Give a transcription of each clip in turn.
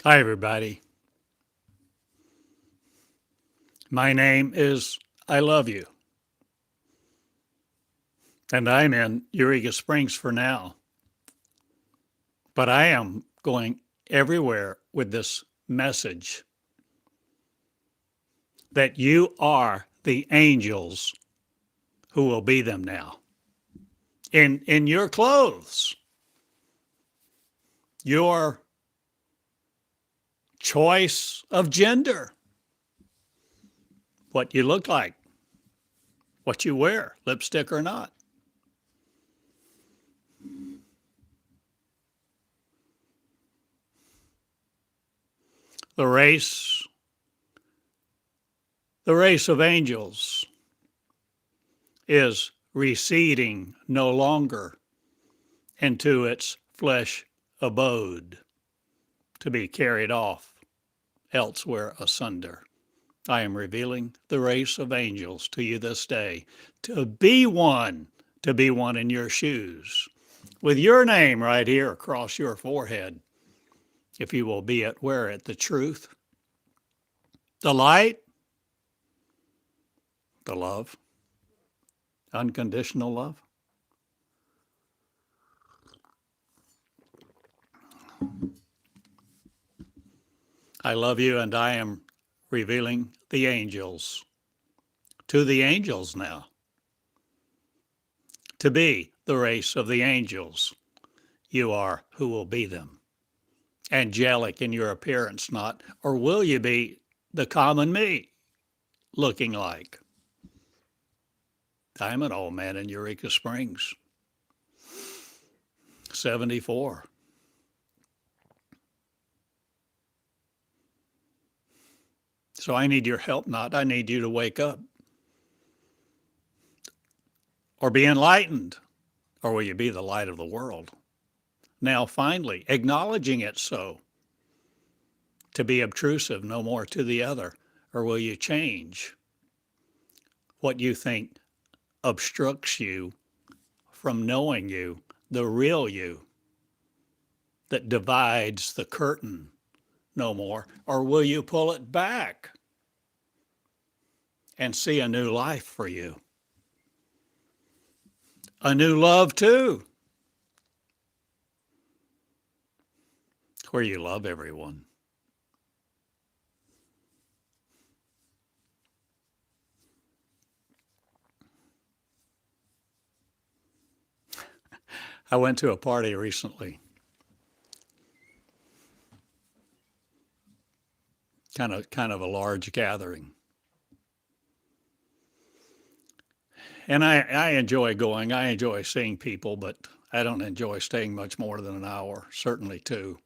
Hi, everybody. My name is I Love You, and I'm in Eureka Springs for now. But I am going everywhere with this message that you are the angels who will be them now. In your clothes, your choice of gender, what you look like, what you wear, lipstick or not. The race, the race of angels is receding no longer into its flesh abode to be carried off elsewhere asunder. I am revealing the race of angels to you this day to be one in your shoes, with your name right here across your forehead, if you will be it, wear it, the truth, the light, the love, unconditional love. I love you, and I am revealing the angels to the angels now, to be the race of the angels. You are who will be them. Angelic in your appearance, not, or will you be the common me looking like? I'm an old man in Eureka Springs, 74. So I need your help, not I need you to wake up or be enlightened, or will you be the light of the world? Now, finally, acknowledging it so, to be obtrusive no more to the other, or will you change what you think obstructs you from knowing you, the real you that divides the curtain no more, or will you pull it back and see a new life for you? A new love, too, where you love everyone. I went to a party recently, kind of a large gathering. And I enjoy going. I enjoy seeing people, but I don't enjoy staying much more than an hour, certainly two.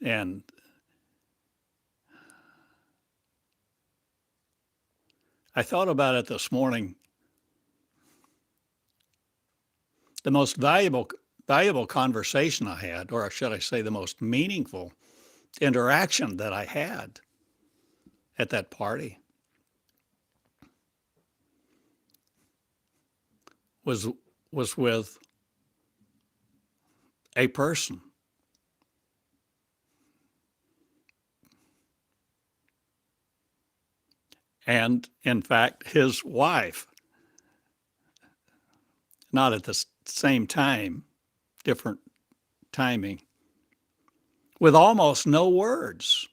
And I thought about it this morning. The most valuable conversation I had, or should I say the most meaningful interaction that I had at that party was was with a person, and in fact his wife, not at the same time, different timing, with almost no words.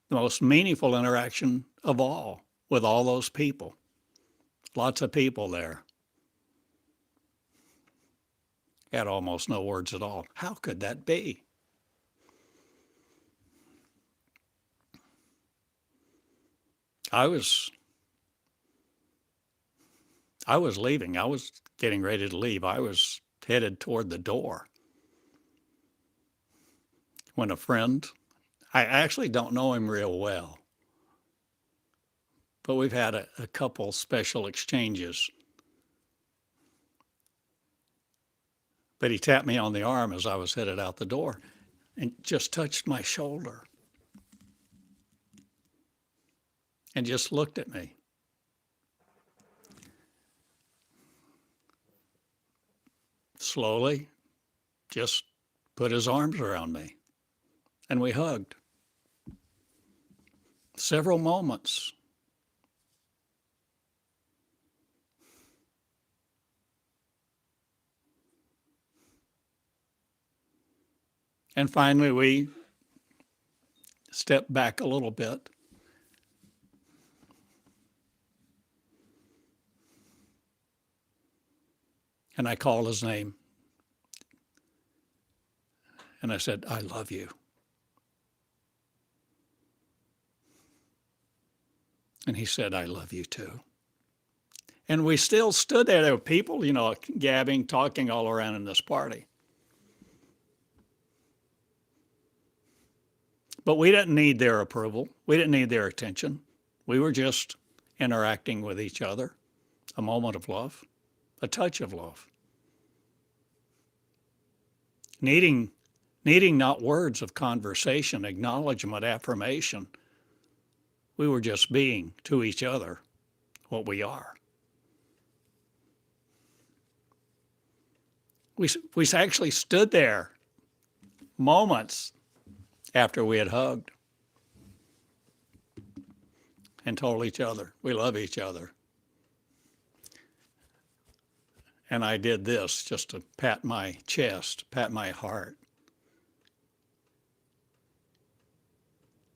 The most meaningful interaction of all with all those people. Lots of people there. Had almost no words at all. How could that be? I was I was leaving. I was getting ready to leave. I was headed toward the door when a friend, I actually don't know him real well, but we've had a couple special exchanges. But he tapped me on the arm as I was headed out the door and just touched my shoulder and just looked at me. Slowly, just put his arms around me, and we hugged. Several moments. And finally, we stepped back a little bit. And I called his name. And I said, I love you. And he said, I love you too. And we still stood there. There were people, gabbing, talking all around in this party. But we didn't need their approval. We didn't need their attention. We were just interacting with each other. A moment of love, a touch of love. Needing not words of conversation, acknowledgement, affirmation. We were just being to each other what we are. We actually stood there moments after we had hugged and told each other we love each other. And I did this just to pat my chest, pat my heart.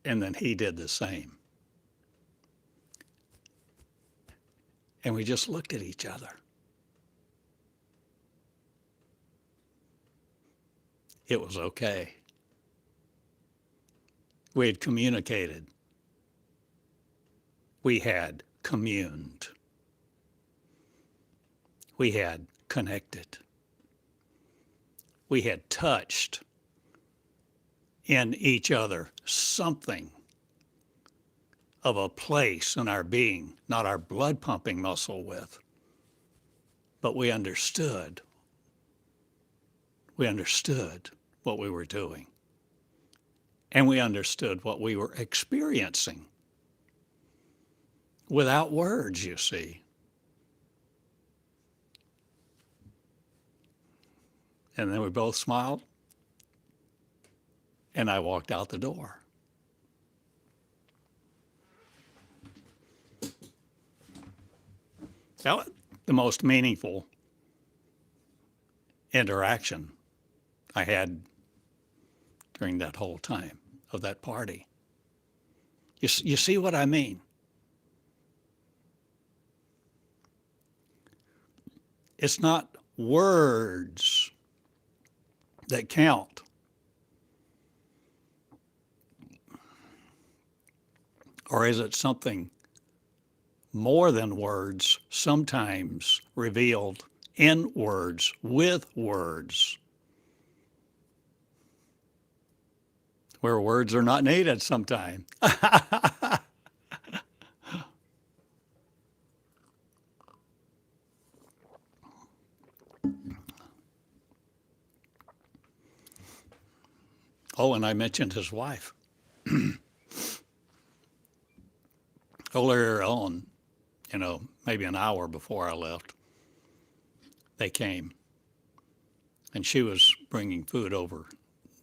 And then he did the same. And we just looked at each other. It was okay. We had communicated. We had communed. We had connected. We had touched in each other something of a place in our being, not our blood pumping muscle width, but we understood. We understood what we were doing. And we understood what we were experiencing. Without words, you see. And then we both smiled, and I walked out the door. That was the most meaningful interaction I had during that whole time of that party. You see what I mean? It's not words that count. Or is it something more than words, sometimes revealed in words, with words, where words are not needed sometimes? Oh, and I mentioned his wife. Earlier on, maybe an hour before I left, they came. And she was bringing food over,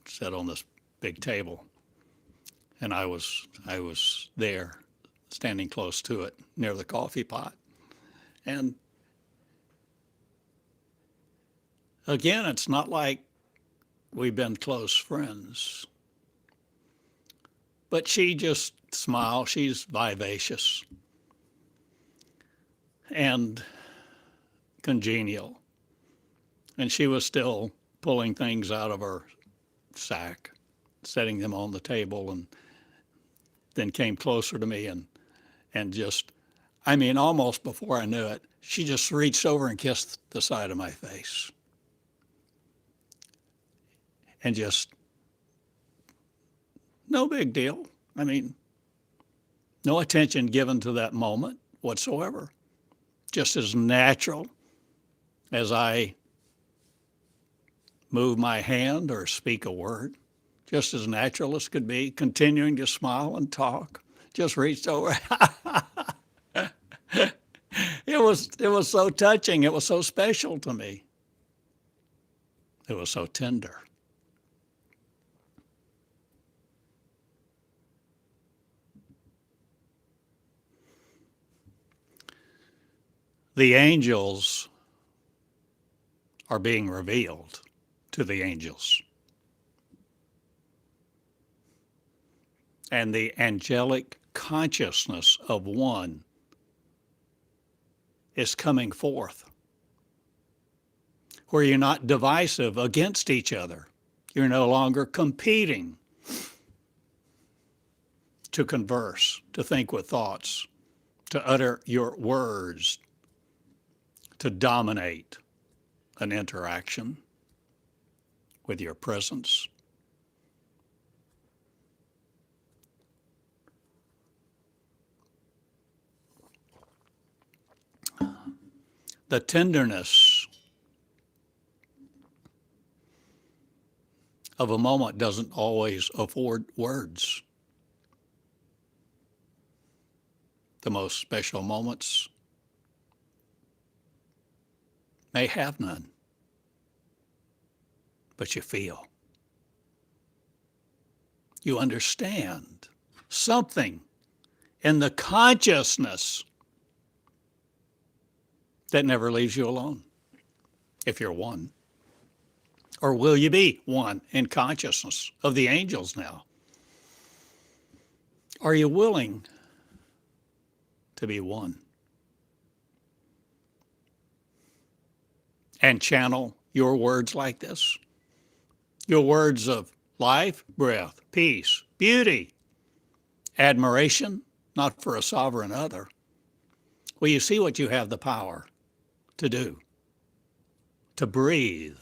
set on this big table. And I was there, standing close to it, near the coffee pot. And again, it's not like we've been close friends. But she just smiled. She's vivacious and congenial. And she was still pulling things out of her sack, setting them on the table, and then came closer to me and just, almost before I knew it, she just reached over and kissed the side of my face. And just, no big deal. No attention given to that moment whatsoever. Just as natural as I move my hand or speak a word, just as natural as could be, continuing to smile and talk, just reached over. It was so touching. It was so special to me. It was so tender. The angels are being revealed to the angels. And the angelic consciousness of one is coming forth, where you're not divisive against each other. You're no longer competing to converse, to think with thoughts, to utter your words, to dominate an interaction with your presence. The tenderness of a moment doesn't always afford words. The most special moments may have none, but you feel. You understand something in the consciousness that never leaves you alone, if you're one. Or will you be one in consciousness of the angels now? Are you willing to be one and channel your words like this? Your words of life, breath, peace, beauty, admiration, not for a sovereign other. Will you see what you have the power to do? To breathe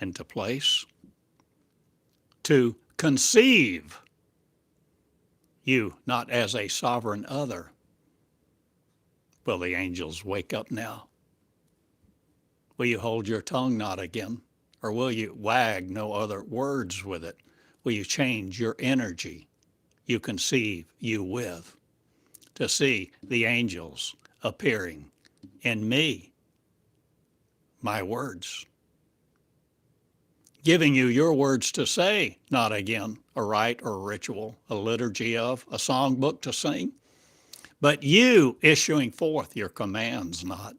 into place, to conceive you not as a sovereign other. Will the angels wake up now? Will you hold your tongue not again? Or will you wag no other words with it? Will you change your energy you conceive you with to see the angels appearing in me, my words, giving you your words to say, not again a rite or a ritual, a liturgy of, a songbook to sing, but you issuing forth your commands, not,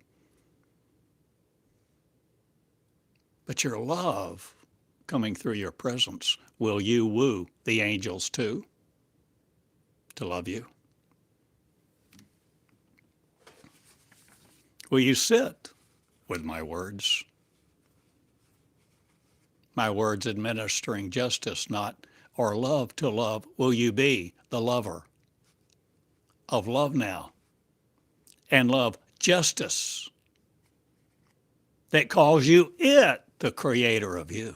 but your love coming through your presence. Will you woo the angels too to love you? Will you sit with my words? My words administering justice, not or love to love. Will you be the lover of love now and love justice that calls you it, the creator of you,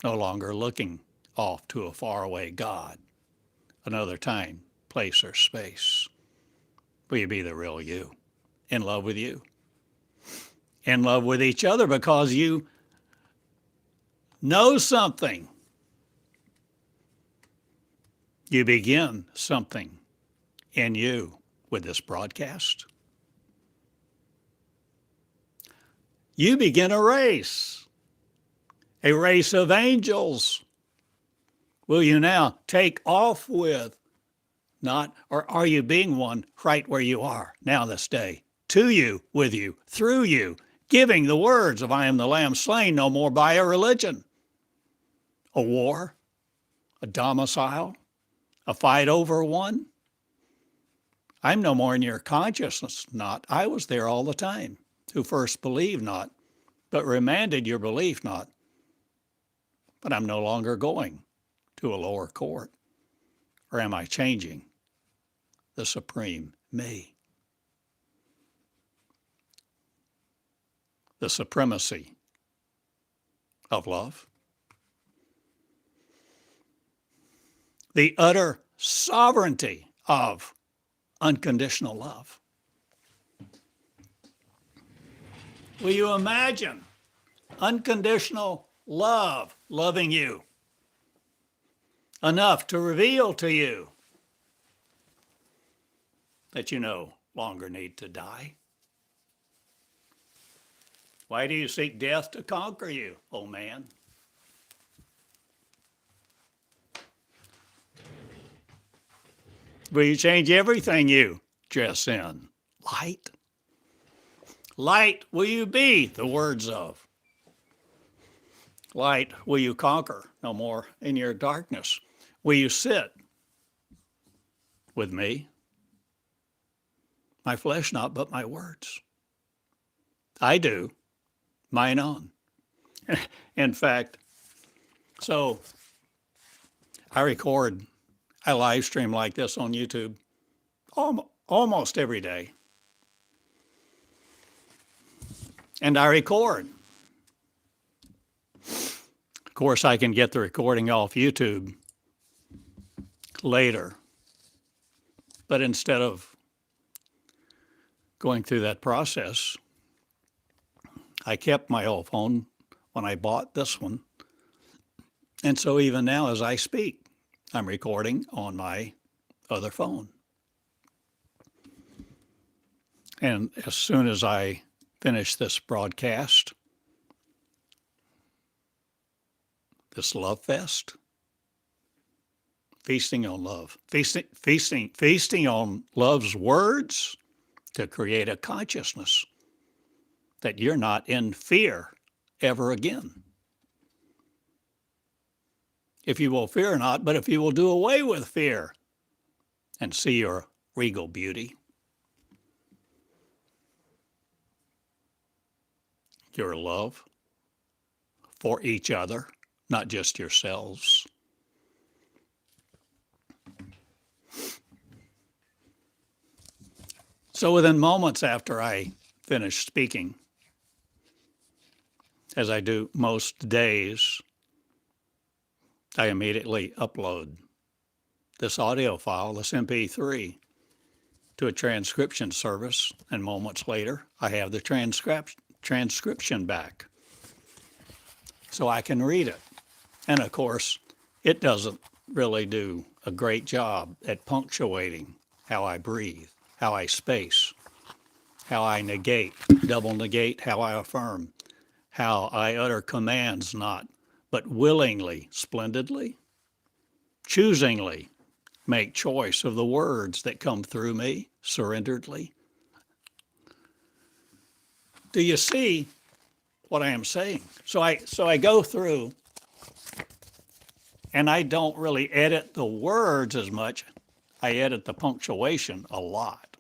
no longer looking off to a faraway God, another time, place, or space? Will you be the real you, in love with you, in love with each other because you know something? You begin something in you with this broadcast. You begin a race of angels. Will you now take off with, not, or are you being one right where you are now this day? To you, with you, through you, giving the words of I am the Lamb slain, no more by a religion, a war, a domicile, a fight over one. I'm no more in your consciousness, not. I was there all the time, who first believed not, but remanded your belief not. But I'm no longer going to a lower court. Or am I changing the supreme me? The supremacy of love. The utter sovereignty of unconditional love. Will you imagine unconditional love loving you enough to reveal to you that you no longer need to die? Why do you seek death to conquer you, oh man? Will you change everything you dress in? Light? Light will you be, the words of. Light will you conquer no more in your darkness. Will you sit with me? My flesh not, but my words. I do, mine own. In fact, so I live stream like this on YouTube almost every day. And I record. Of course, I can get the recording off YouTube later. But instead of going through that process, I kept my old phone when I bought this one. And so even now as I speak, I'm recording on my other phone. And as soon as I finish this broadcast, this love fest, feasting on love, feasting on love's words to create a consciousness that you're not in fear ever again. If you will fear not, but if you will do away with fear and see your regal beauty, your love for each other, not just yourselves. So within moments after I finish speaking, as I do most days, I immediately upload this audio file, this MP3, to a transcription service, and moments later, I have the transcription back. So I can read it. And of course, it doesn't really do a great job at punctuating how I breathe, how I space, how I negate, double negate, how I affirm, how I utter commands not, but willingly, splendidly, choosingly make choice of the words that come through me, surrenderedly. Do you see what I am saying? So I go through, and I don't really edit the words as much. I edit the punctuation a lot,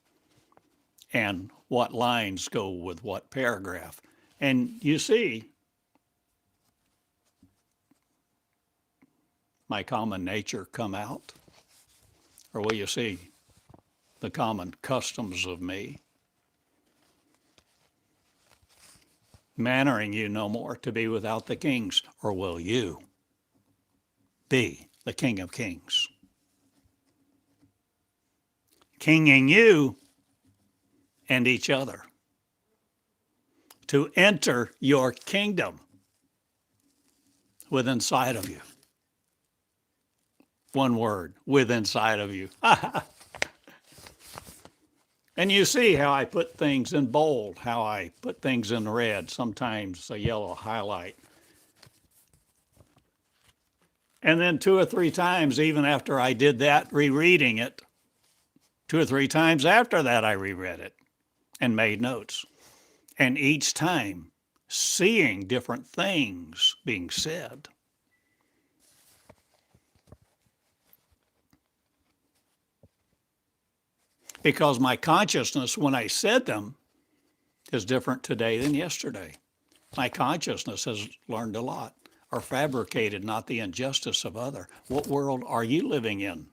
and what lines go with what paragraph. And you see my common nature come out? Or will you see the common customs of me? Mannering you no more to be without the kings, or will you be the King of Kings? Kinging you and each other to enter your kingdom within sight of you. One word, within sight of you. And you see how I put things in bold, how I put things in red, sometimes a yellow highlight. And then 2 or 3 times, even after I did that, rereading it, 2 or 3 times after that, I reread it and made notes. And each time, seeing different things being said. Because my consciousness, when I said them, is different today than yesterday. My consciousness has learned a lot, or fabricated not the injustice of other. What world are you living in?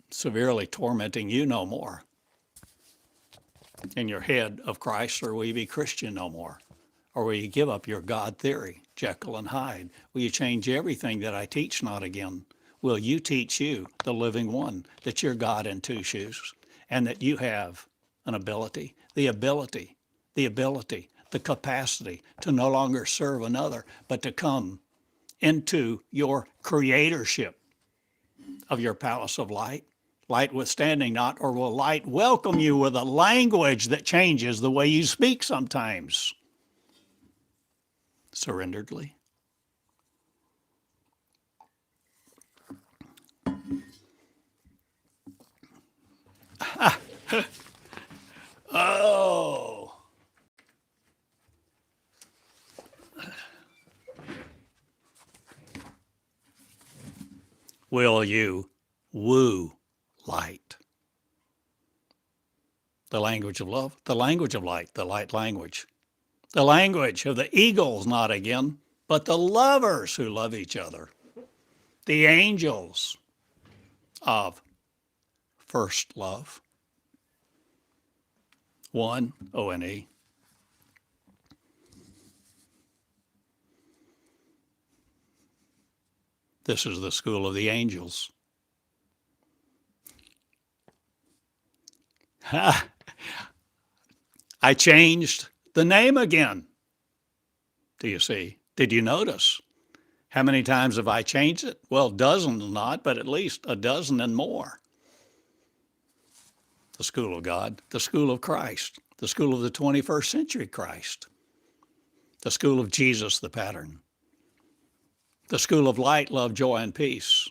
Severely tormenting you no more. In your head of Christ, or will you be Christian no more? Or will you give up your God theory, Jekyll and Hyde? Will you change everything that I teach not again? Will you teach you, the living one, that you're God in 2 shoes, and that you have an ability, the capacity to no longer serve another, but to come into your creatorship of your palace of light, light withstanding not, or will light welcome you with a language that changes the way you speak sometimes? Surrenderedly. Oh, will you woo light? The language of love, the language of light, the light language. The language of the eagles, not again, but the lovers who love each other. The angels of first love. One, O-N-E. This is the school of the angels. I changed the name again. Do you see? Did you notice? How many times have I changed it? Well, dozens not, but at least a dozen and more. The school of God, the school of Christ, the school of the 21st century Christ, the school of Jesus, the pattern, the school of light, love, joy, and peace.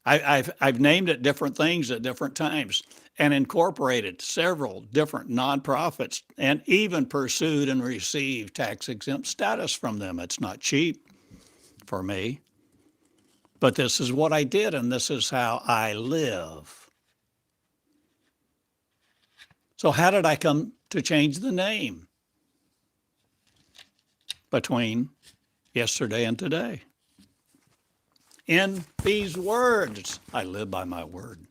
I've named it different things at different times and incorporated several different nonprofits and even pursued and received tax-exempt status from them. It's not cheap for me, but this is what I did, and this is how I live. So how did I come to change the name between yesterday and today? In these words, I live by my word.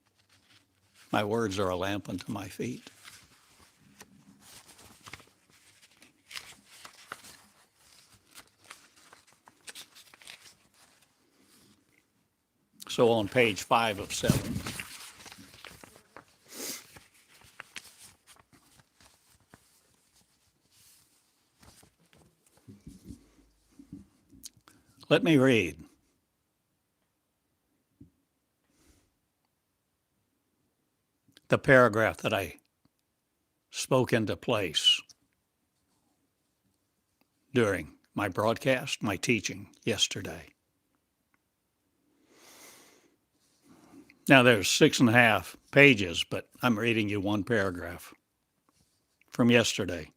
My words are a lamp unto my feet. So on page 5 of 7, let me read. The paragraph that I spoke into place during my broadcast, my teaching yesterday. Now there's 6.5 pages, but I'm reading you one paragraph from yesterday.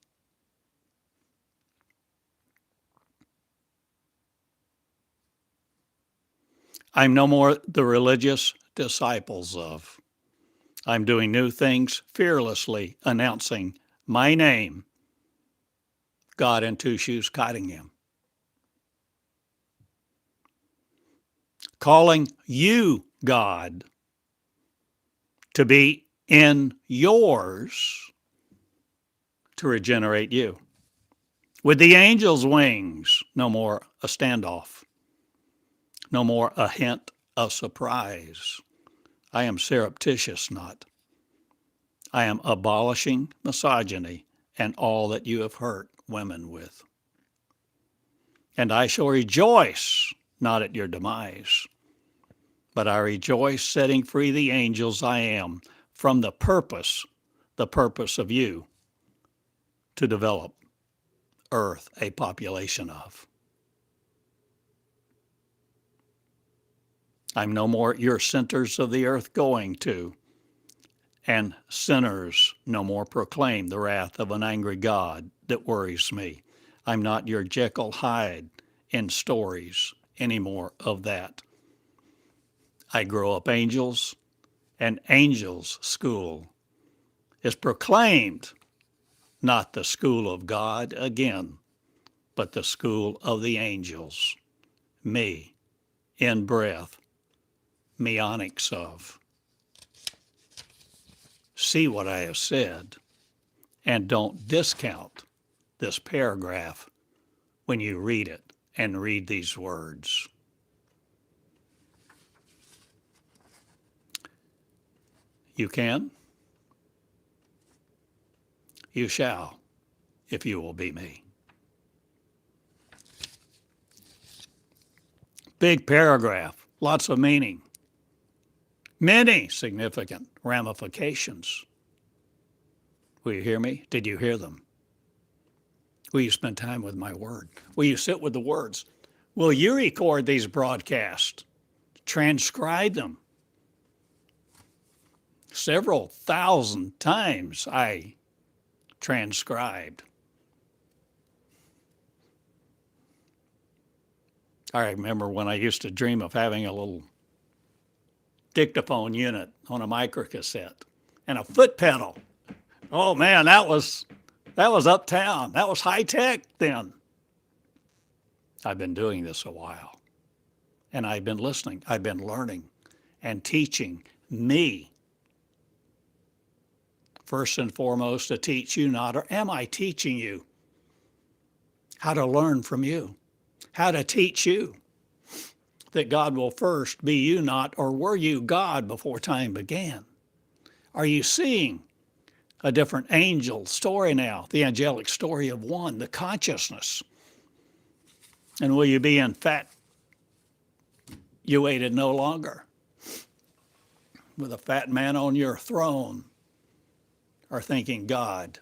I'm no more the religious disciples of. I'm doing new things fearlessly, announcing my name, God in two shoes Cottingham. Calling you, God, to be in yours to regenerate you. With the angel's wings, no more a standoff, no more a hint of surprise. I am surreptitious not. I am abolishing misogyny and all that you have hurt women with. And I shall rejoice not at your demise, but I rejoice setting free the angels I am from the purpose of you to develop earth a population of. I'm no more your centers of the earth going to, and sinners no more proclaim the wrath of an angry God that worries me. I'm not your Jekyll Hyde in stories anymore of that. I grow up angels, and angels' school is proclaimed not the school of God again, but the school of the angels, me, in breath, meonics of. See what I have said, and don't discount this paragraph when you read it and read these words. You can, you shall, if you will be me. Big paragraph, lots of meaning, many significant ramifications. Will you hear me? Did you hear them? Will you spend time with my word? Will you sit with the words? Will you record these broadcasts? Transcribe them. Several thousand times I transcribed. I remember when I used to dream of having a little dictaphone unit on a microcassette and a foot pedal. Oh man, that was uptown. That was high tech then. I've been doing this a while, and I've been listening. I've been learning and teaching me. First and foremost, to teach you not, or am I teaching you how to learn from you? How to teach you that God will first be you not, or were you God before time began? Are you seeing a different angel story now, the angelic story of one, the consciousness? And will you be infatuated no longer with a fat man on your throne, or thinking God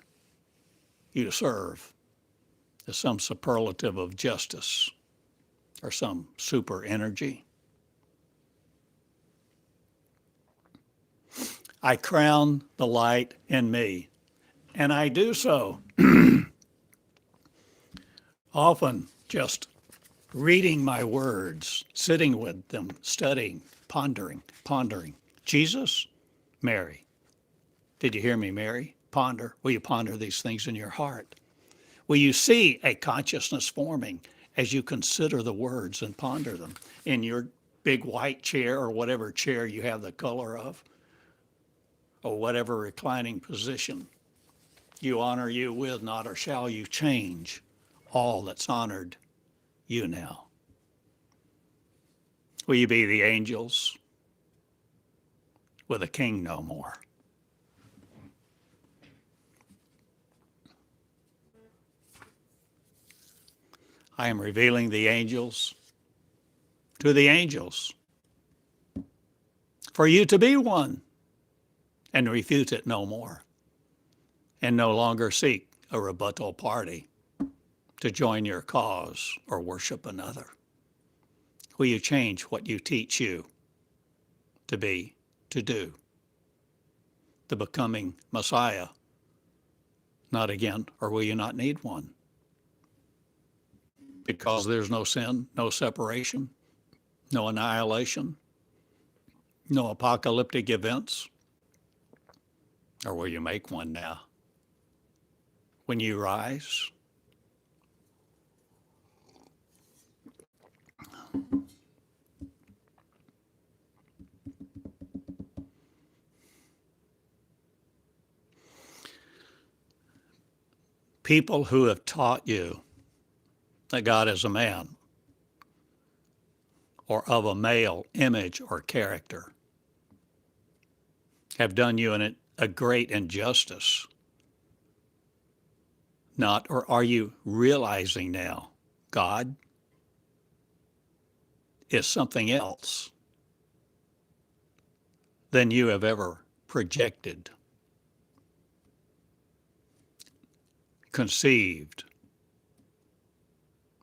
you serve is some superlative of justice or some super energy? I crown the light in me, and I do so often just reading my words, sitting with them, studying, pondering. Jesus, Mary. Did you hear me, Mary? Ponder. Will you ponder these things in your heart? Will you see a consciousness forming as you consider the words and ponder them in your big white chair, or whatever chair you have the color of, or whatever reclining position you honor you with not, or shall you change all that's honored you now? Will you be the angels with a king no more? I am revealing the angels to the angels for you to be one, and refute it no more, and no longer seek a rebuttal party to join your cause or worship another. Will you change what you teach you to be, to do? The becoming Messiah, not again, or will you not need one? Because there's no sin, no separation, no annihilation, no apocalyptic events? Or will you make one now? When you rise, people who have taught you that God is a man, or of a male image or character, have done you a great injustice. Not, or are you realizing now God is something else than you have ever projected, conceived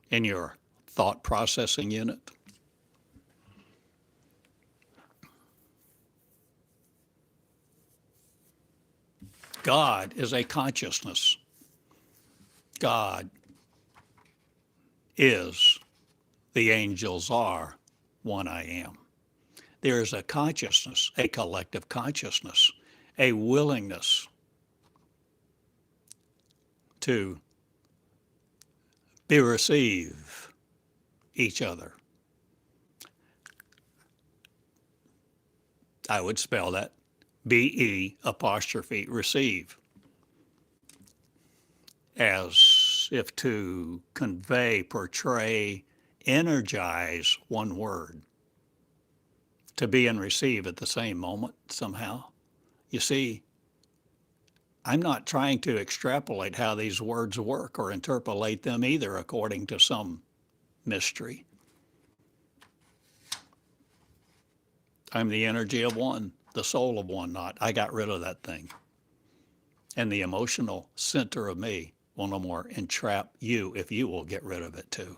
in your thought processing unit? God is a consciousness. God is, the angels are, one I am. There is a consciousness, a collective consciousness, a willingness to receive each other. I would spell that BE apostrophe receive, as if to convey, portray, energize one word. To be and receive at the same moment somehow. You see, I'm not trying to extrapolate how these words work or interpolate them either according to some mystery. I'm the energy of one, the soul of one, not. I got rid of that thing. And the emotional center of me will no more entrap you if you will get rid of it too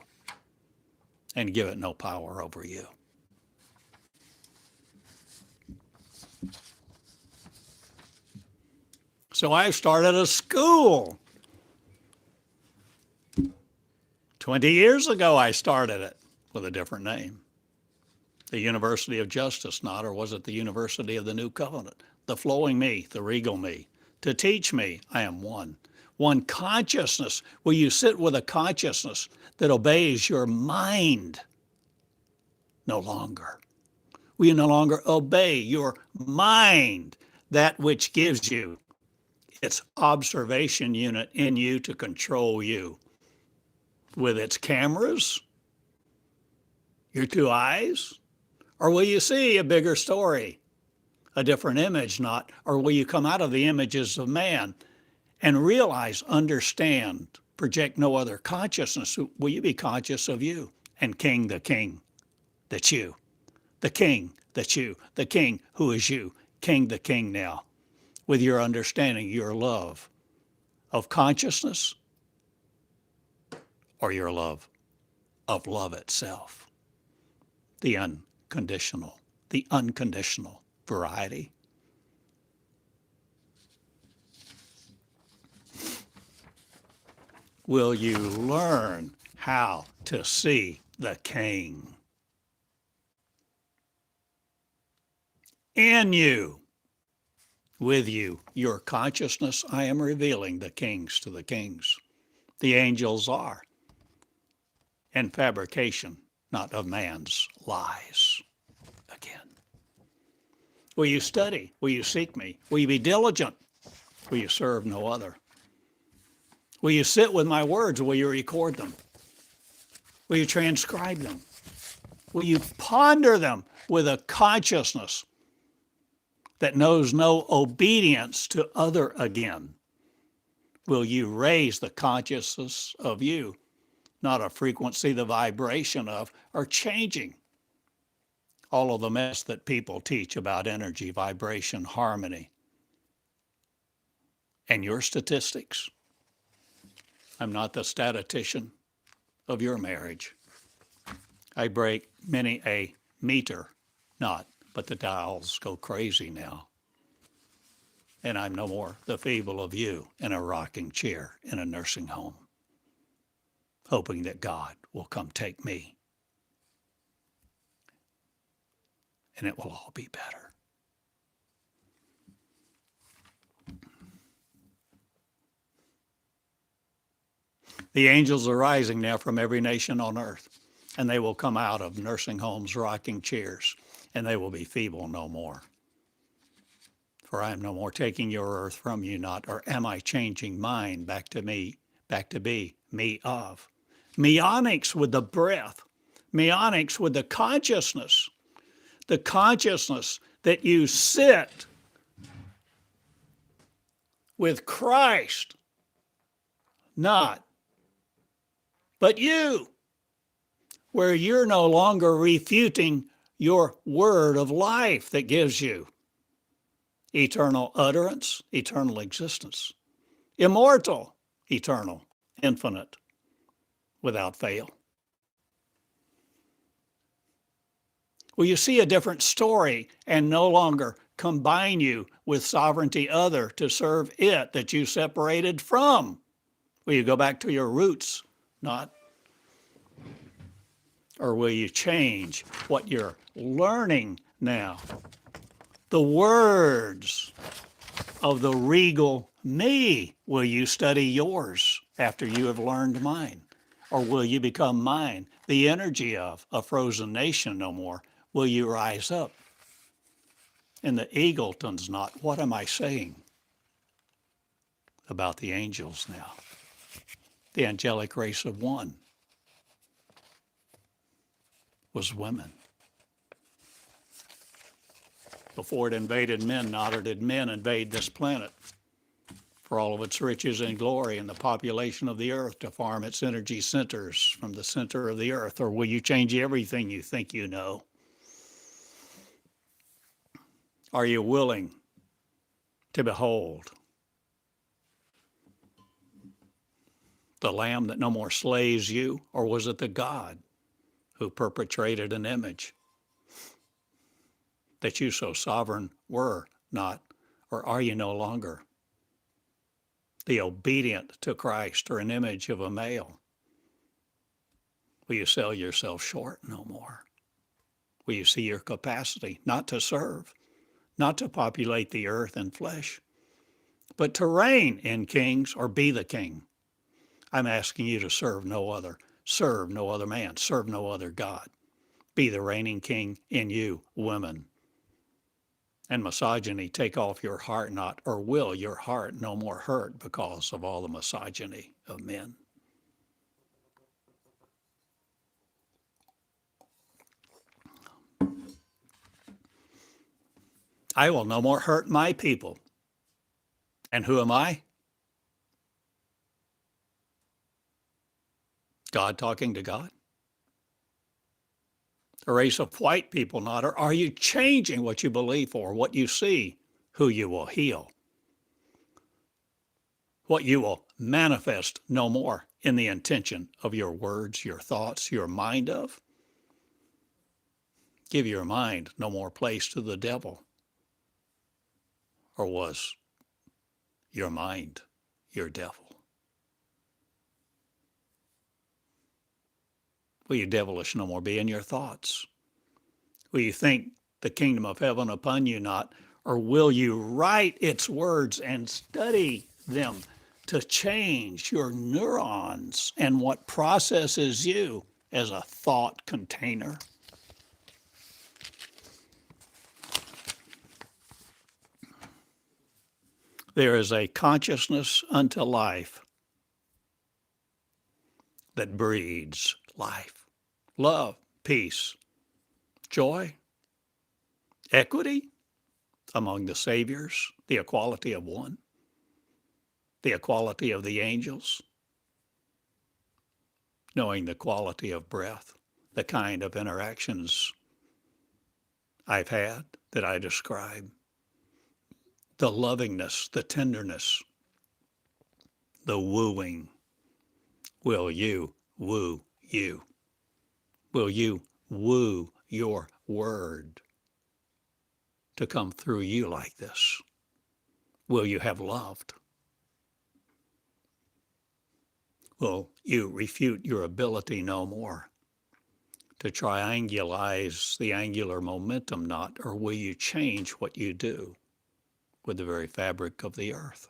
and give it no power over you. So I started a school. 20 years ago, I started it with a different name. The University of Justice, not, or was it the University of the New Covenant? The flowing me, the regal me. To teach me, I am one. One consciousness. Will you sit with a consciousness that obeys your mind? No longer. Will you no longer obey your mind, that which gives you its observation unit in you to control you with its cameras, your two eyes? Or will you see a bigger story, a different image, not? Or will you come out of the images of man and realize, understand, project no other consciousness? Will you be conscious of you and King, that's you, the King, that's you, the King who is you, King, the King now, with your understanding, your love of consciousness, or your love of love itself, the unconditional variety. Will you learn how to see the King in you, with you, your consciousness? I am revealing the kings to the kings. The angels are in fabrication, not of man's lies. Again. Will you study? Will you seek me? Will you be diligent? Will you serve no other? Will you sit with my words? Will you record them? Will you transcribe them? Will you ponder them with a consciousness that knows no obedience to other again? Will you raise the consciousness of you, not a frequency, the vibration of, or changing all of the mess that people teach about energy, vibration, harmony, and your statistics? I'm not the statistician of your marriage. I break many a meter, not, but the dials go crazy now. And I'm no more the feeble of you in a rocking chair in a nursing home, hoping that God will come take me and it will all be better. The angels are rising now from every nation on earth, and they will come out of nursing homes, rocking chairs, and they will be feeble no more. For I am no more taking your earth from you, not, or am I changing mine back to me, back to be me of. Meonics with the breath, meonics with the consciousness that you sit with Christ, not, but you, where you're no longer refuting your word of life that gives you eternal utterance, eternal existence, immortal, eternal, infinite, without fail. Will you see a different story and no longer combine you with sovereignty other to serve it that you separated from? Will you go back to your roots, not? Or will you change what you're learning now? The words of the regal me, will you study yours after you have learned mine? Or will you become mine, the energy of a frozen nation no more? Will you rise up? In the Eagleton's not, what am I saying about the angels now? The angelic race of one was women. Before it invaded men, neither did men invade this planet for all of its riches and glory and the population of the earth to farm its energy centers from the center of the earth. Or will you change everything you think you know? Are you willing to behold the Lamb that no more slays you? Or was it the God who perpetrated an image that you so sovereign were not? Or are you no longer the obedient to Christ, or an image of a male? Will you sell yourself short no more? Will you see your capacity not to serve, not to populate the earth and flesh, but to reign in kings or be the king? I'm asking you to serve no other man, serve no other God. Be the reigning king in you, women. And misogyny, take off your heart not, or will your heart no more hurt because of all the misogyny of men? I will no more hurt my people. And who am I? God talking to God? A race of white people not? Or are you changing what you believe for, what you see, who you will heal, what you will manifest no more in the intention of your words, your thoughts, your mind of? Give your mind no more place to the devil. Or was your mind your devil? Will you devilish no more be in your thoughts? Will you think the kingdom of heaven upon you not? Or will you write its words and study them to change your neurons and what processes you as a thought container? There is a consciousness unto life that breeds life, love, peace, joy, equity among the saviors, the equality of one, the equality of the angels, knowing the quality of breath, the kind of interactions I've had that I describe, the lovingness, the tenderness, the wooing. Will you woo you? Will you woo your word to come through you like this? Will you have loved? Will you refute your ability no more to triangulize the angular momentum not, or will you change what you do with the very fabric of the earth?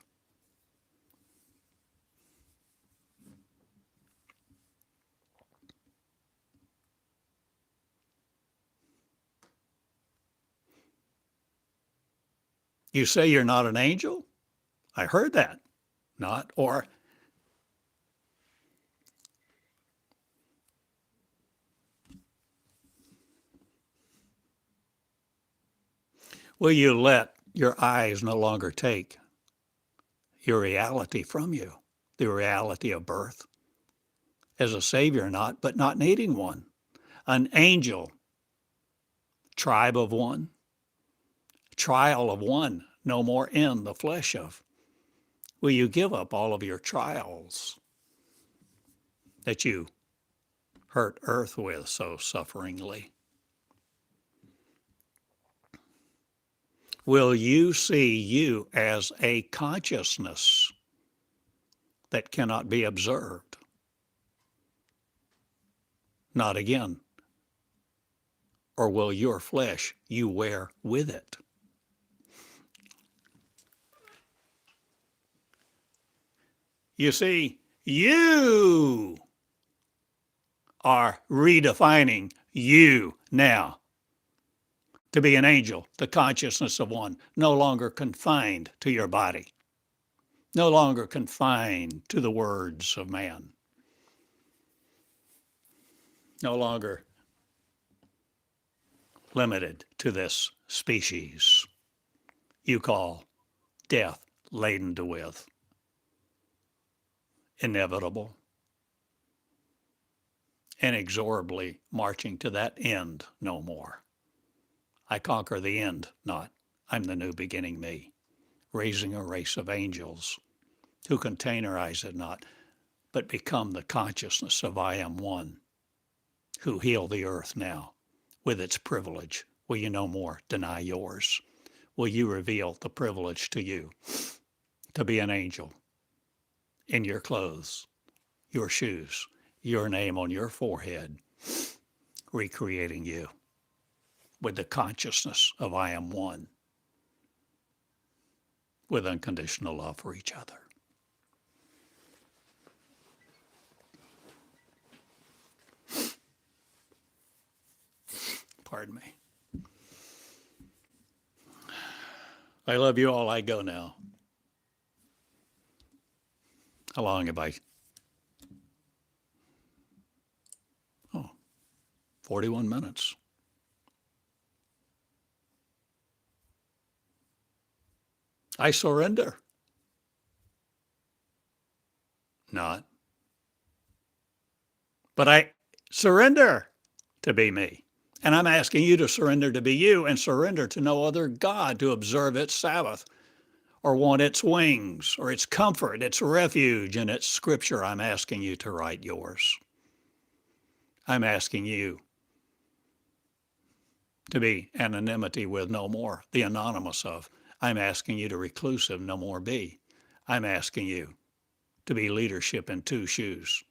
You say you're not an angel? I heard that. Not, or will you let your eyes no longer take your reality from you, the reality of birth, as a savior not, but not needing one, an angel, tribe of one, trial of one, no more in the flesh of? Will you give up all of your trials that you hurt earth with so sufferingly? Will you see you as a consciousness that cannot be observed? Not again. Or will your flesh you wear with it? You see, you are redefining you now to be an angel, the consciousness of one, no longer confined to your body, no longer confined to the words of man, no longer limited to this species you call death laden to with, inevitable, inexorably marching to that end no more. I conquer the end, not I'm the new beginning me, raising a race of angels who containerize it not, but become the consciousness of I am one, who heal the earth now with its privilege. Will you no more deny yours? Will you reveal the privilege to you to be an angel, in your clothes, your shoes, your name on your forehead, recreating you with the consciousness of I am one, with unconditional love for each other. Pardon me. I love you all. I go now. How long have I? 41 minutes. I surrender. Not. But I surrender to be me. And I'm asking you to surrender to be you and surrender to no other God to observe its Sabbath or want its wings or its comfort, its refuge, and its scripture. I'm asking you to write yours. I'm asking you to be anonymity with no more, the anonymous of. I'm asking you to reclusive no more be. I'm asking you to be leadership in two shoes.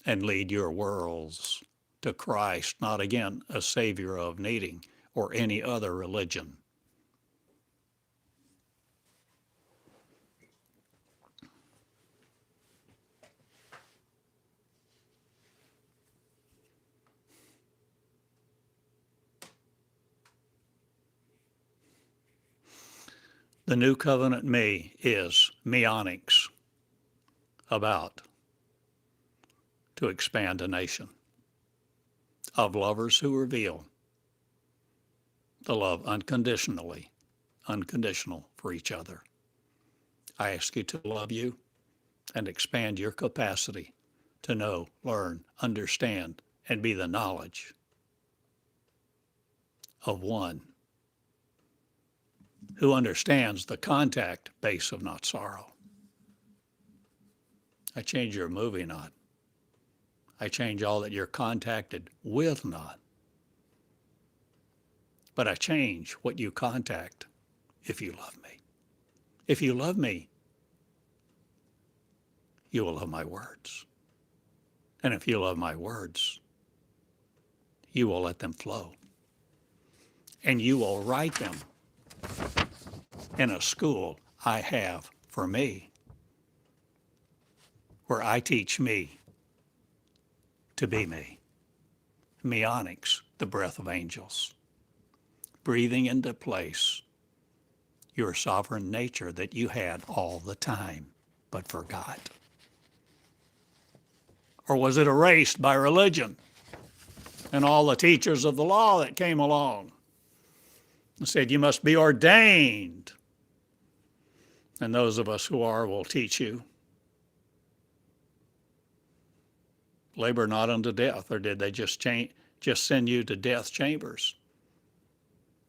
And lead your worlds to Christ, not again a savior of needing or any other religion. The new covenant me is meonics, about to expand a nation of lovers who reveal the love unconditionally, unconditional for each other. I ask you to love you and expand your capacity to know, learn, understand, and be the knowledge of one who understands the contact base of not sorrow. I change your movie not. I change all that you're contacted with not. But I change what you contact if you love me. If you love me, you will love my words. And if you love my words, you will let them flow. And you will write them in a school I have for me, where I teach me to be me. Meonics, the breath of angels. Breathing into place your sovereign nature that you had all the time, but forgot. Or was it erased by religion and all the teachers of the law that came along and said, you must be ordained? And those of us who are will teach you. Labor not unto death, or did they just send you to death chambers,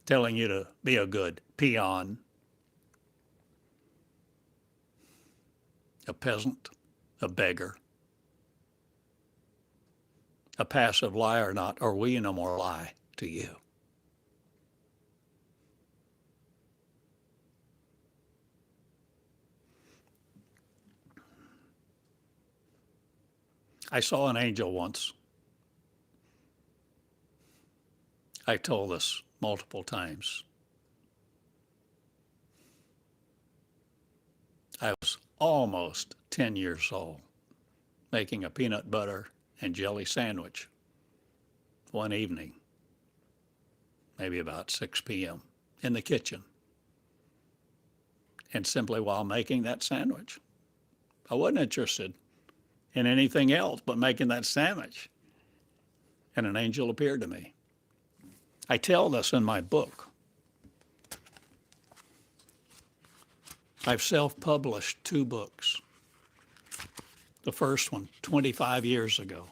telling you to be a good peon, a peasant, a beggar, a passive liar not, or will you no more lie to you? I saw an angel once. I told this multiple times. I was almost 10 years old, making a peanut butter and jelly sandwich one evening, maybe about 6 p.m. in the kitchen. And simply while making that sandwich, I wasn't interested in anything else but making that sandwich. And an angel appeared to me. I tell this in my book. I've self-published 2 books. The first one, 25 years ago,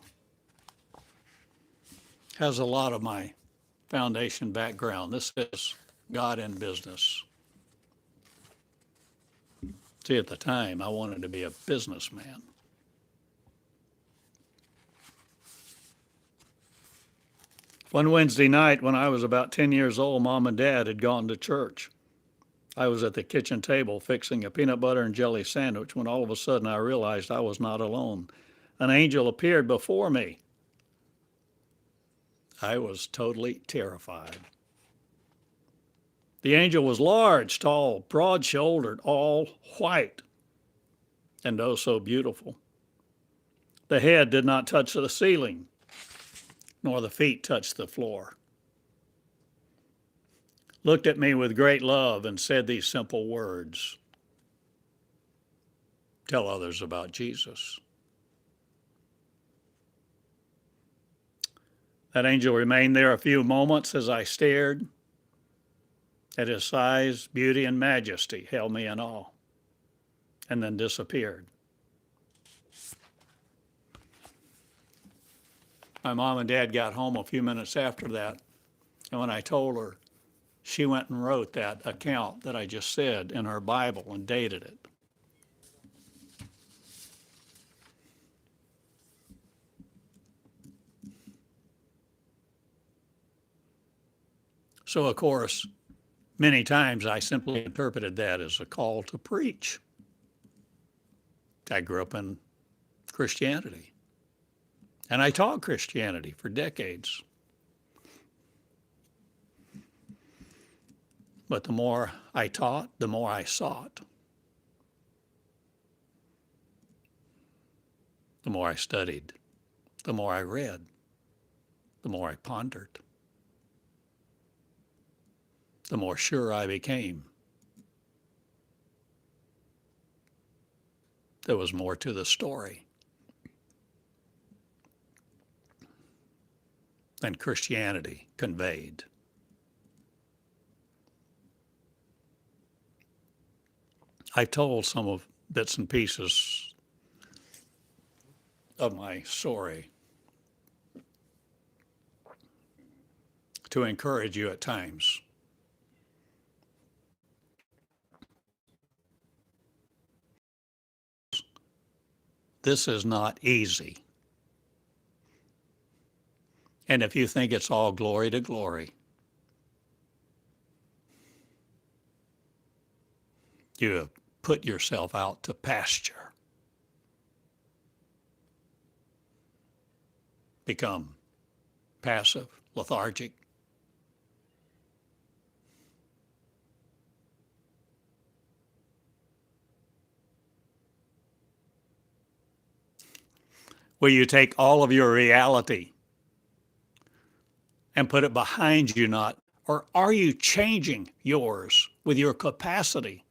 has a lot of my foundation background. This is God in Business. See, at the time, I wanted to be a businessman. One Wednesday night when I was about 10 years old, Mom and Dad had gone to church. I was at the kitchen table fixing a peanut butter and jelly sandwich when all of a sudden I realized I was not alone. An angel appeared before me. I was totally terrified. The angel was large, tall, broad-shouldered, all white, and oh so beautiful. The head did not touch the ceiling, nor the feet touch the floor. Looked at me with great love and said these simple words: tell others about Jesus. That angel remained there a few moments as I stared at his size, beauty, and majesty, held me in awe, and then disappeared. My mom and dad got home a few minutes after that, and when I told her, she went and wrote that account that I just said in her Bible and dated it. So, of course, many times I simply interpreted that as a call to preach. I grew up in Christianity, and I taught Christianity for decades. But the more I taught, the more I sought. The more I studied, the more I read, the more I pondered, the more sure I became there was more to the story than Christianity conveyed. I told some of bits and pieces of my story to encourage you at times. This is not easy. And if you think it's all glory to glory, you have put yourself out to pasture. Become passive, lethargic. Will you take all of your reality and put it behind you, not? Or are you changing yours with your capacity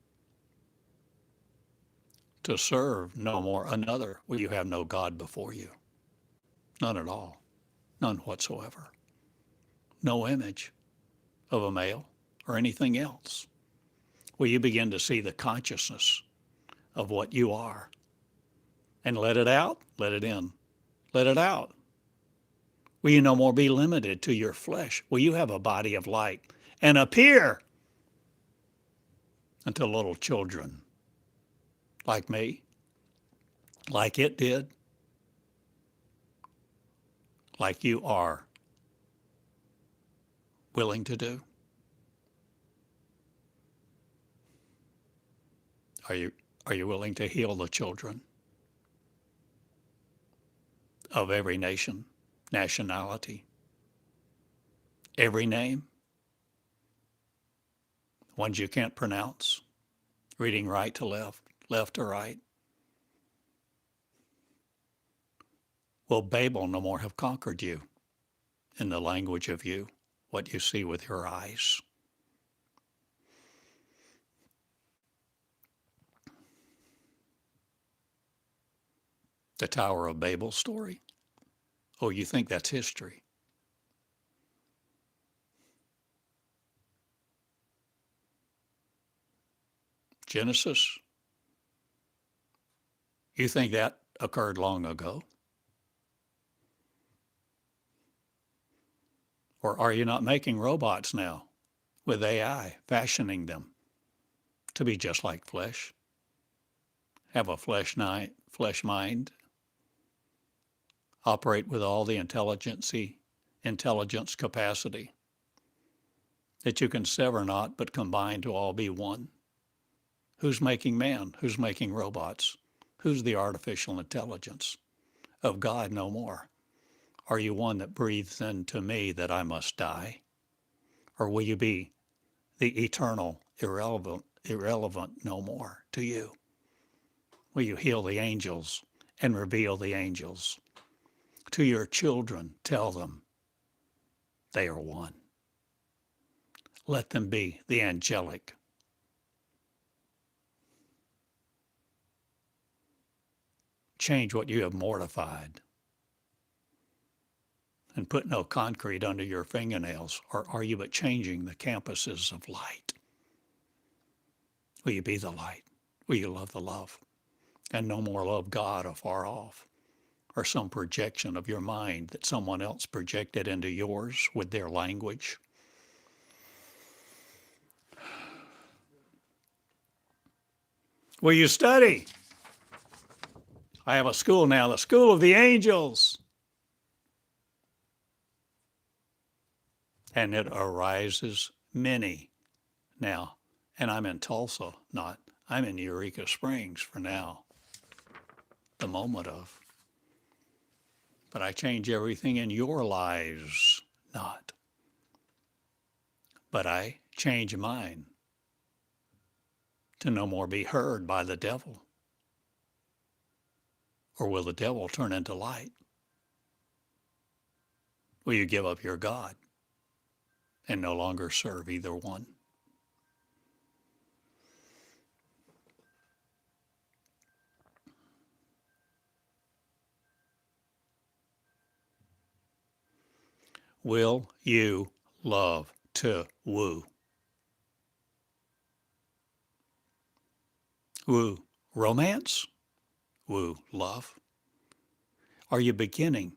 to serve no more another? Will you have no God before you? None at all. None whatsoever. No image of a male or anything else. Will you begin to see the consciousness of what you are and let it out, let it in, let it out? Will you no more be limited to your flesh? Will you have a body of light and appear unto little children like me, like it did, like you are willing to do? Are you willing to heal the children of every nation, nationality, every name, ones you can't pronounce, reading right to left, left to right? Will Babel no more have conquered you in the language of you, what you see with your eyes? The Tower of Babel story? Oh, you think that's history? Genesis? You think that occurred long ago? Or are you not making robots now with AI, fashioning them to be just like flesh, have a flesh mind, operate with all the intelligence capacity that you can sever not, but combine to all be one. Who's making man? Who's making robots? Who's the artificial intelligence? Of God no more. Are you one that breathes into me that I must die? Or will you be the eternal, irrelevant no more to you? Will you heal the angels and reveal the angels? To your children, tell them they are one. Let them be the angelic. Change what you have mortified. And put no concrete under your fingernails, or are you but changing the campuses of light? Will you be the light? Will you love the love? And no more love God afar off, or some projection of your mind that someone else projected into yours with their language? Will you study? I have a school now, the School of the Angels. And it arises many now. And I'm in Tulsa, I'm in Eureka Springs for now, the moment of. But I change everything in your lives, not. But I change mine to no more be heard by the devil. Or will the devil turn into light? Will you give up your God and no longer serve either one? Will you love to woo? Woo romance? Woo love? Are you beginning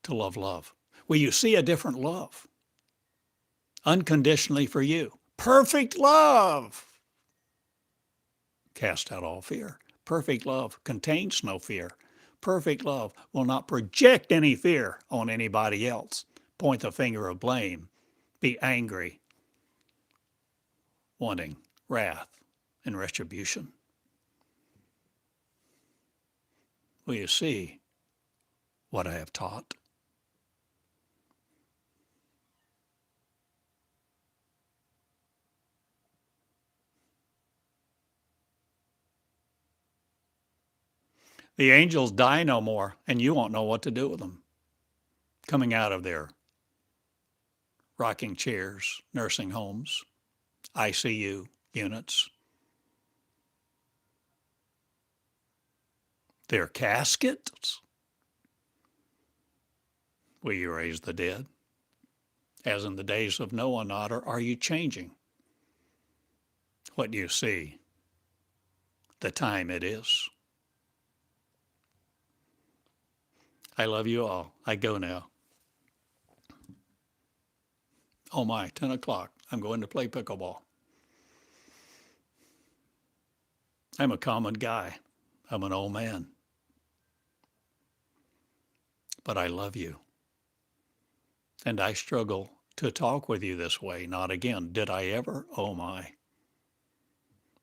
to love love? Will you see a different love? Unconditionally for you. Perfect love. Cast out all fear. Perfect love contains no fear. Perfect love will not project any fear on anybody else. Point the finger of blame. Be angry, wanting wrath and retribution. Will you see what I have taught? The angels die no more, and you won't know what to do with them. Coming out of their rocking chairs, nursing homes, ICU units, their caskets. Will you raise the dead? As in the days of Noah, not, or are you changing what you see, the time it is? I love you all. I go now. Oh my, 10 o'clock. I'm going to play pickleball. I'm a common guy. I'm an old man. But I love you. And I struggle to talk with you this way. Not again. Did I ever? Oh my.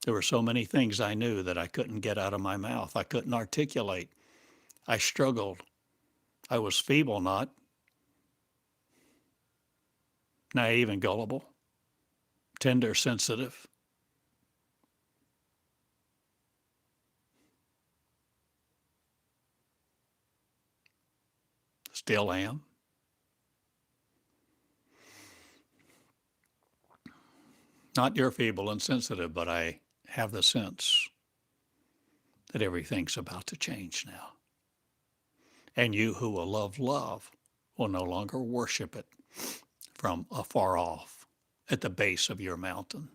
There were so many things I knew that I couldn't get out of my mouth. I couldn't articulate. I struggled. I was feeble, not naive and gullible, tender, sensitive. Still am. Not you're feeble and sensitive, but I have the sense that everything's about to change now. And you who will love love will no longer worship it from afar off at the base of your mountain.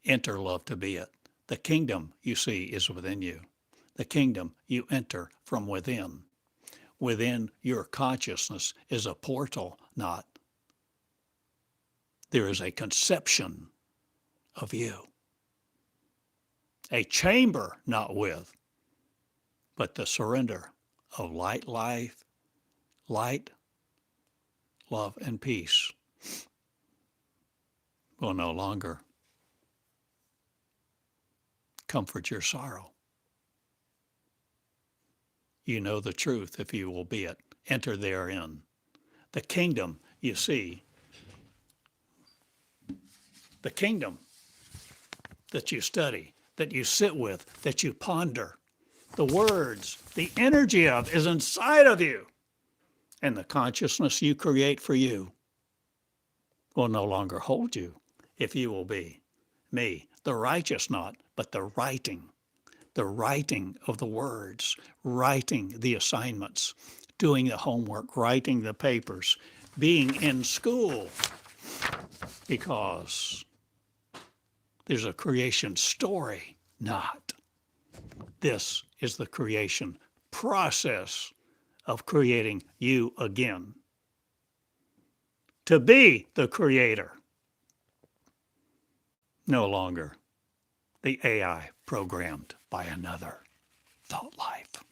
Enter love to be it. The kingdom you see is within you. The kingdom you enter from within. Within your consciousness is a portal, not. There is a conception of you. A chamber, not with, but the surrender of light life, light, love, and peace will no longer comfort your sorrow. You know the truth if you will be it. Enter therein. The kingdom, you see, the kingdom that you study, that you sit with, that you ponder, the words, the energy of is inside of you. And the consciousness you create for you will no longer hold you if you will be me, the righteous not, but the writing of the words, writing the assignments, doing the homework, writing the papers, being in school, because there's a creation story, not. This is the creation process of creating you again. To be the creator, no longer the AI programmed by another thought life.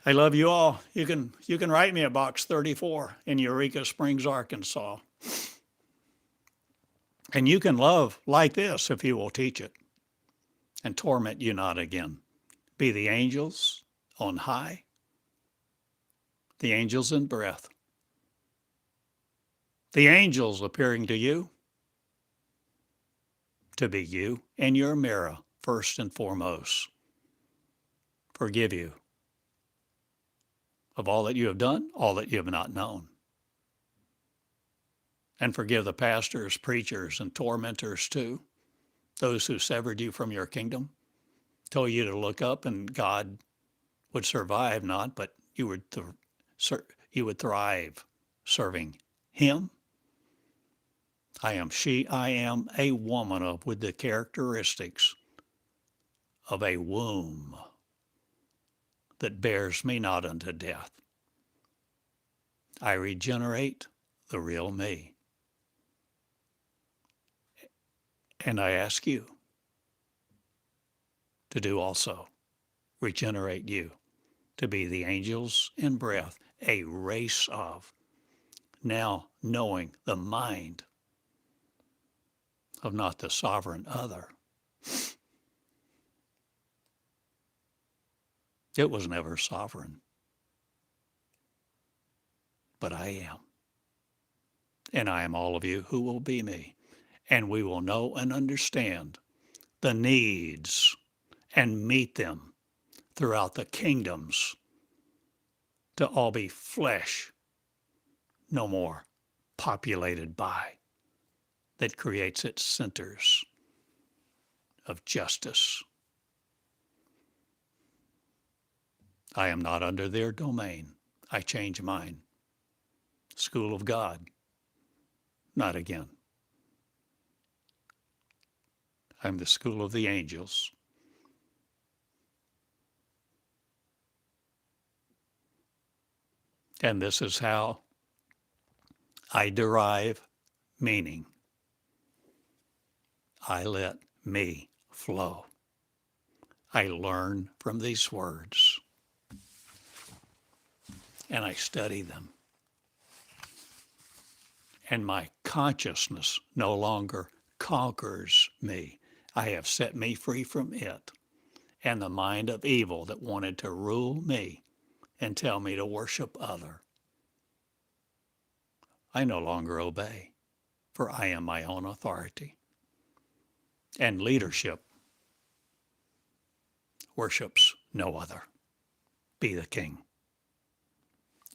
I love you all. You can write me at Box 34 in Eureka Springs, Arkansas. And you can love like this if you will teach it, and torment you not again. Be the angels on high, the angels in breath, the angels appearing to you to be you and your mirror first and foremost. Forgive you of all that you have done, all that you have not known. And forgive the pastors, preachers, and tormentors too, those who severed you from your kingdom, told you to look up and God would survive not, but you would thrive serving him. I am a woman with the characteristics of a womb that bears me not unto death. I regenerate the real me. And I ask you to do also. Regenerate you to be the angels in breath, a race of now knowing the mind of not the sovereign other. It was never sovereign, but I am. And I am all of you who will be me. And we will know and understand the needs and meet them throughout the kingdoms to all be flesh, no more populated by, that creates its centers of justice. I am not under their domain. I change mine. School of God, not again. I'm the school of the angels. And this is how I derive meaning. I let me flow. I learn from these words, and I study them. And my consciousness no longer conquers me. I have set me free from it and the mind of evil that wanted to rule me and tell me to worship other. I no longer obey, for I am my own authority. And leadership worships no other. Be the king.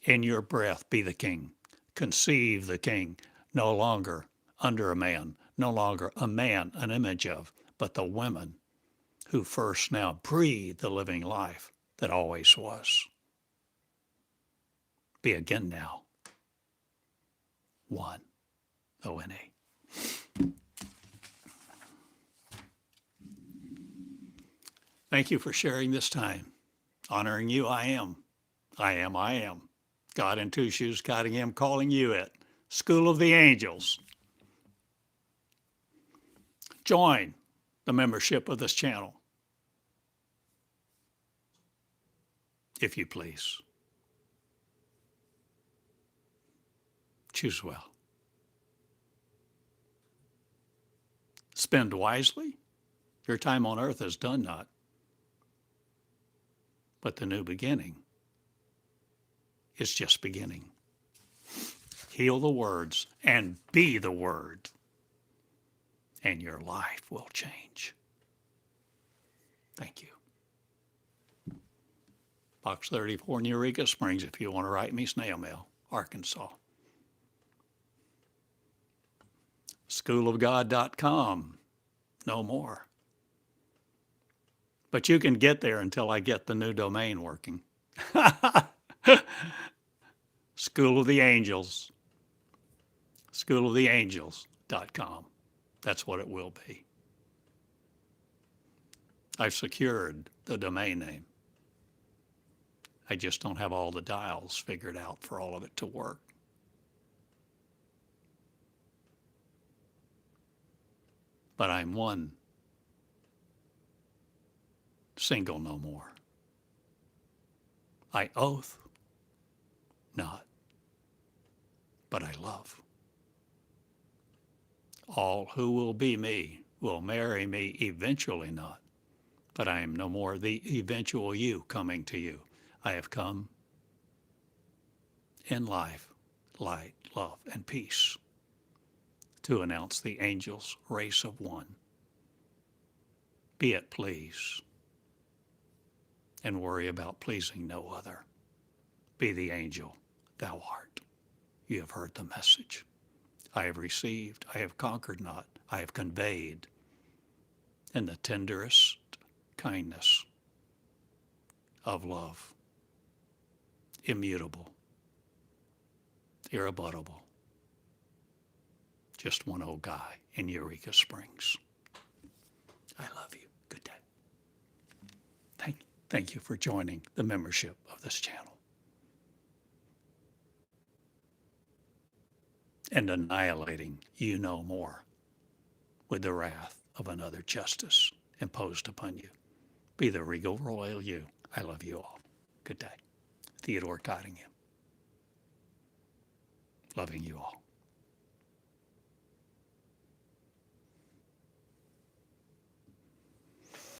In your breath, be the king. Conceive the king, no longer under a man, no longer a man, an image of, but the women who first now breathe the living life that always was. Be again now. One, O-N-E. Thank you for sharing this time. Honoring you, I am. I am, I am. God in two shoes, guiding him, calling you it. School of the Angels. Join the membership of this channel, if you please. Choose well. Spend wisely. Your time on earth is done not, but the new beginning is just beginning. Heal the words and be the word, and your life will change. Thank you. Box 34, Eureka Springs, if you want to write me, snail mail, Arkansas. Schoolofgod.com, no more. But you can get there until I get the new domain working. School of the Angels, schooloftheangels.com. That's what it will be. I've secured the domain name. I just don't have all the dials figured out for all of it to work. But I'm one, single no more. I oath not, but I love. All who will be me will marry me eventually not, but I am no more the eventual you coming to you. I have come in life, light, love, and peace to announce the angels' race of one. Be at please, and worry about pleasing no other. Be the angel thou art. You have heard the message. I have received, I have conquered not, I have conveyed in the tenderest kindness of love, immutable, irrebuttable, just one old guy in Eureka Springs. I love you. Good day. Thank you for joining the membership of this channel and annihilating you no more with the wrath of another justice imposed upon you. Be the regal royal you. I love you all. Good day. Theodore Cottingham. Loving you all.